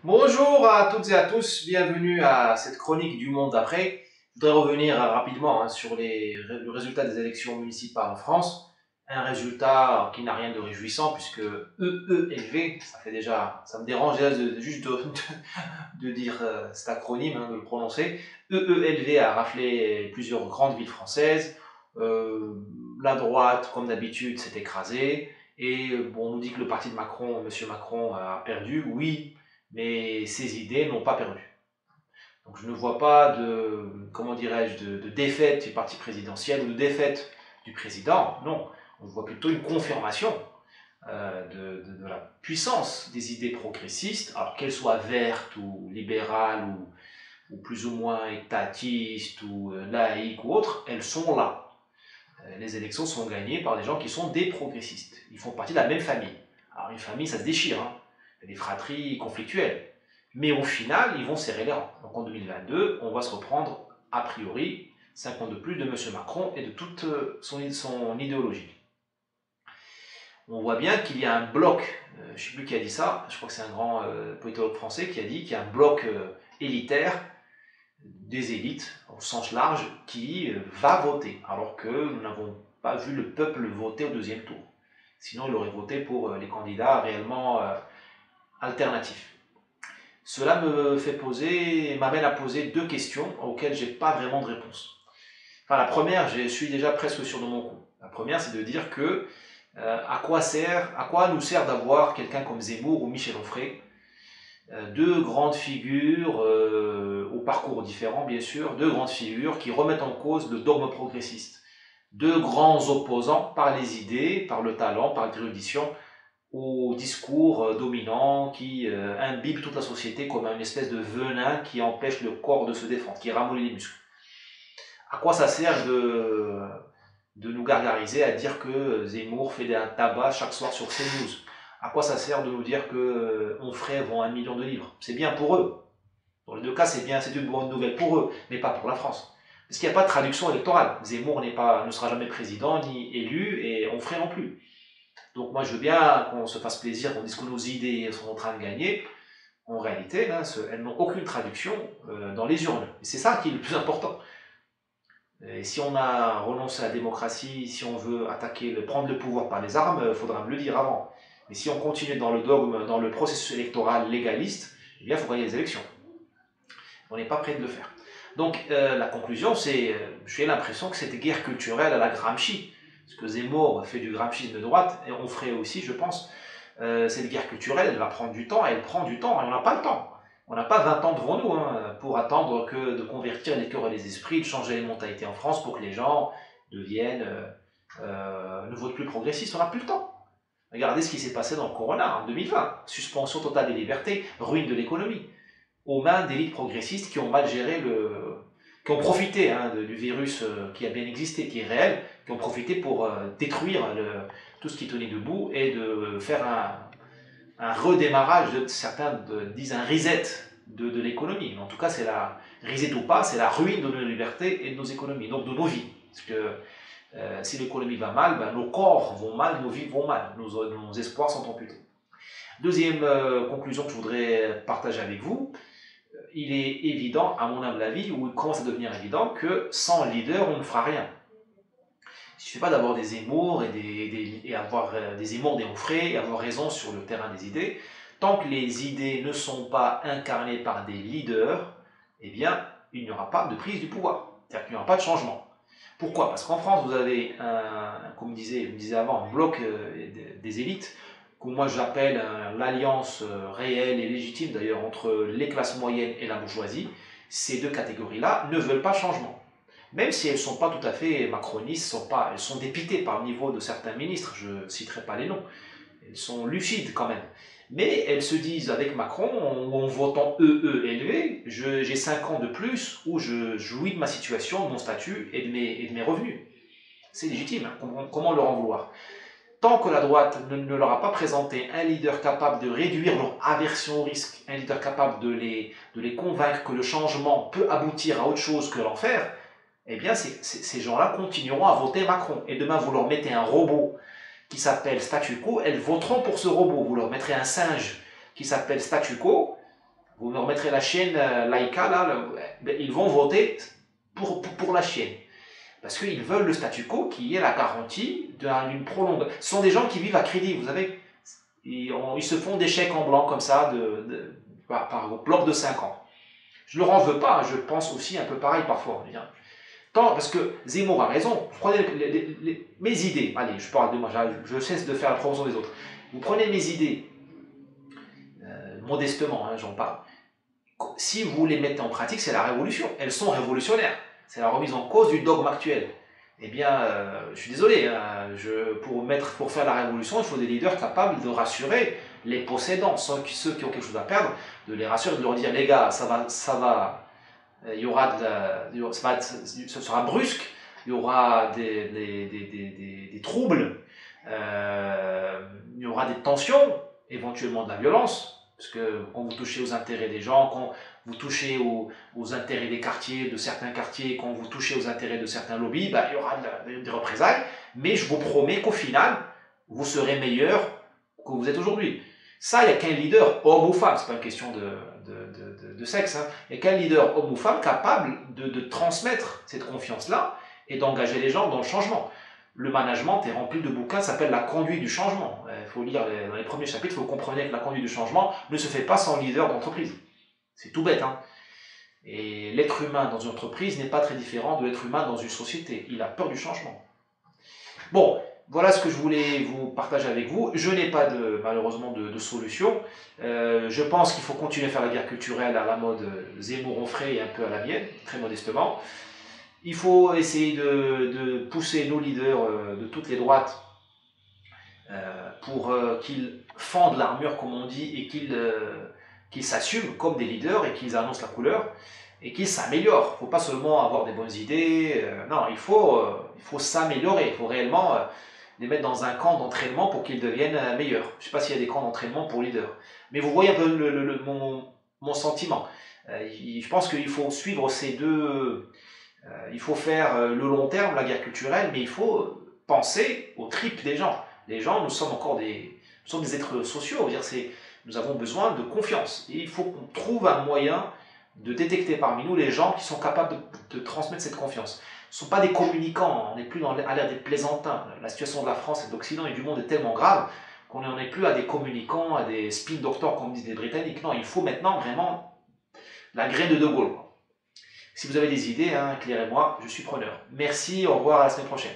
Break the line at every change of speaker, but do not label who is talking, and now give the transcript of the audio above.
Bonjour à toutes et à tous, bienvenue à cette chronique du monde d'après. Je voudrais revenir rapidement sur le résultat des élections municipales en France. Un résultat qui n'a rien de réjouissant puisque EELV, ça me dérange déjà juste de dire cet acronyme, de le prononcer. EELV a raflé plusieurs grandes villes françaises. La droite, comme d'habitude, s'est écrasée. Et on nous dit que le parti de Macron, M. Macron, a perdu. Oui, mais ses idées n'ont pas perdu. Donc je ne vois pas comment dirais-je, de défaite du parti présidentiel ou de défaite du président. Non, on voit plutôt une confirmation de la puissance des idées progressistes, alors qu'elles soient vertes ou libérales ou plus ou moins étatistes ou laïques ou autres, elles sont là. Les élections sont gagnées par des gens qui sont des progressistes. Ils font partie de la même famille. Alors une famille, ça se déchire, hein. Il y a des fratries conflictuelles. Mais au final, ils vont serrer les rangs. Donc en 2022, on va se reprendre, a priori, 5 ans de plus de M. Macron et de toute son idéologie. On voit bien qu'il y a un bloc, je ne sais plus qui a dit ça, je crois que c'est un grand politologue français qui a dit qu'il y a un bloc élitaire des élites, au sens large, qui va voter, alors que nous n'avons pas vu le peuple voter au deuxième tour. Sinon, il aurait voté pour les candidats réellement alternatifs. Cela m'amène à poser deux questions auxquelles je n'ai pas vraiment de réponse. Enfin, la première, je suis déjà presque sûr de mon coup. La première, c'est de dire que à quoi nous sert d'avoir quelqu'un comme Zemmour ou Michel Onfray, deux grandes figures, au parcours différent bien sûr, deux grandes figures qui remettent en cause le dogme progressiste. Deux grands opposants par les idées, par le talent, par l'érudition, au discours dominant qui imbibe toute la société comme une espèce de venin qui empêche le corps de se défendre, qui ramollit les muscles. À quoi ça sert de nous gargariser à dire que Zemmour fait un tabac chaque soir sur CNews? À quoi ça sert de nous dire que Onfray vend 1 million de livres? C'est bien pour eux. Dans les deux cas, c'est une bonne nouvelle pour eux, mais pas pour la France. Parce qu'il n'y a pas de traduction électorale. Zemmour ne sera jamais président ni élu, et Onfray non plus. Donc moi je veux bien qu'on se fasse plaisir, qu'on dise que nos idées sont en train de gagner. En réalité, elles n'ont aucune traduction dans les urnes. Et c'est ça qui est le plus important. Et si on a renoncé à la démocratie, si on veut prendre le pouvoir par les armes, il faudra me le dire avant. Mais si on continue dans le dogme, dans le processus électoral légaliste, eh bien il faut gagner les élections. On n'est pas prêt de le faire. Donc la conclusion, c'est, j'ai l'impression que cette guerre culturelle à la Gramsci, parce que Zemmour fait du gramscisme de droite, et on ferait aussi, je pense, cette guerre culturelle, elle va prendre du temps, elle prend du temps, et on n'a pas le temps. On n'a pas 20 ans devant nous pour attendre que de convertir les cœurs et les esprits, de changer les mentalités en France pour que les gens ne votent plus progressistes. On n'a plus le temps. Regardez ce qui s'est passé dans le Corona en 2020. Suspension totale des libertés, ruine de l'économie, aux mains d'élites progressistes qui ont mal géré qui ont profité du virus qui a bien existé, qui est réel, qui ont profité pour détruire tout ce qui tenait debout et de faire un redémarrage, certains disent un reset de l'économie. En tout cas, c'est la reset ou pas, c'est la ruine de nos libertés et de nos économies, donc de nos vies. Parce que si l'économie va mal, nos corps vont mal, nos vies vont mal, nos espoirs sont amputés. Deuxième conclusion que je voudrais partager avec vous, il est évident, à mon humble avis, ou il commence à devenir évident, que sans leader, on ne fera rien. Il ne suffit pas d'avoir des Zemmour et avoir des Zemmour, des Onfray, et avoir raison sur le terrain des idées. Tant que les idées ne sont pas incarnées par des leaders, eh bien, il n'y aura pas de prise du pouvoir. C'est-à-dire qu'il n'y aura pas de changement. Pourquoi? Parce qu'en France, vous avez, comme je disais avant, un bloc des élites, que moi j'appelle l'alliance réelle et légitime d'ailleurs entre les classes moyennes et la bourgeoisie. Ces deux catégories-là ne veulent pas changement. Même si elles ne sont pas tout à fait macronistes, elles sont dépitées par le niveau de certains ministres, je ne citerai pas les noms, elles sont lucides quand même. Mais elles se disent avec Macron, en votant EELV, j'ai 5 ans de plus où je jouis de ma situation, de mon statut et de mes revenus. C'est légitime, comment leur en vouloir? Tant que la droite ne leur a pas présenté un leader capable de réduire leur aversion au risque, un leader capable de les convaincre que le changement peut aboutir à autre chose que l'enfer, eh bien ces gens-là continueront à voter Macron. Et demain, vous leur mettez un robot qui s'appelle statu quo, elles voteront pour ce robot. Vous leur mettrez un singe qui s'appelle statu quo, vous me remettrez la chienne laïca, là, ben, ils vont voter pour la chienne. Parce qu'ils veulent le statu quo qui est la garantie d'une prolongation. Ce sont des gens qui vivent à crédit, vous savez. Ils se font des chèques en blanc comme ça, par bloc de 5 ans. Je ne leur en veux pas, je pense aussi un peu pareil parfois. Parce que Zemmour a raison, prenez mes idées, allez, je parle de moi, je cesse de faire la promotion des autres. Vous prenez mes idées, modestement, hein, j'en parle. Si vous les mettez en pratique, c'est la révolution. Elles sont révolutionnaires. C'est la remise en cause du dogme actuel. Eh bien, je suis désolé, hein, pour faire la révolution, il faut des leaders capables de rassurer les possédants, ceux qui ont quelque chose à perdre, de les rassurer, de leur dire, les gars, il y aura ce sera brusque, il y aura des troubles, il y aura des tensions, éventuellement de la violence, parce que quand vous touchez aux intérêts des gens, quand vous touchez aux intérêts des quartiers, de certains quartiers, quand vous touchez aux intérêts de certains lobbies, bah, il y aura des représailles, mais je vous promets qu'au final, vous serez meilleur que vous êtes aujourd'hui. Ça, il n'y a qu'un leader, homme ou femme, c'est pas une question de sexe, hein. Il n'y a qu'un leader, homme ou femme, capable de transmettre cette confiance-là et d'engager les gens dans le changement. Le management est rempli de bouquins, ça s'appelle la conduite du changement. Il faut lire dans les premiers chapitres, il faut comprendre que la conduite du changement ne se fait pas sans leader d'entreprise. C'est tout bête, hein. Et l'être humain dans une entreprise n'est pas très différent de l'être humain dans une société. Il a peur du changement. Bon, voilà ce que je voulais vous partager avec vous. Je n'ai pas malheureusement de solution. Je pense qu'il faut continuer à faire la guerre culturelle à la mode Zemmour-Onfray et un peu à la mienne, très modestement. Il faut essayer de pousser nos leaders de toutes les droites pour qu'ils fendent l'armure, comme on dit, et qu'ils s'assument comme des leaders et qu'ils annoncent la couleur et qu'ils s'améliorent. Il ne faut pas seulement avoir des bonnes idées, non, il faut s'améliorer, il faut réellement les mettre dans un camp d'entraînement pour qu'ils deviennent meilleurs. Je ne sais pas s'il y a des camps d'entraînement pour leaders, mais vous voyez un peu mon sentiment. Je pense qu'il faut suivre ces deux... il faut faire le long terme, la guerre culturelle, mais il faut penser aux tripes des gens. Les gens, nous sommes des êtres sociaux, nous avons besoin de confiance. Et il faut qu'on trouve un moyen de détecter parmi nous les gens qui sont capables de transmettre cette confiance. Ce ne sont pas des communicants, on n'est plus à l'ère des plaisantins. La situation de la France et de l'Occident et du monde est tellement grave qu'on n'en est plus à des communicants, à des spin doctors comme disent les Britanniques. Non, il faut maintenant vraiment la graine de Gaulle. Si vous avez des idées, hein, éclairez-moi, je suis preneur. Merci, au revoir, à la semaine prochaine.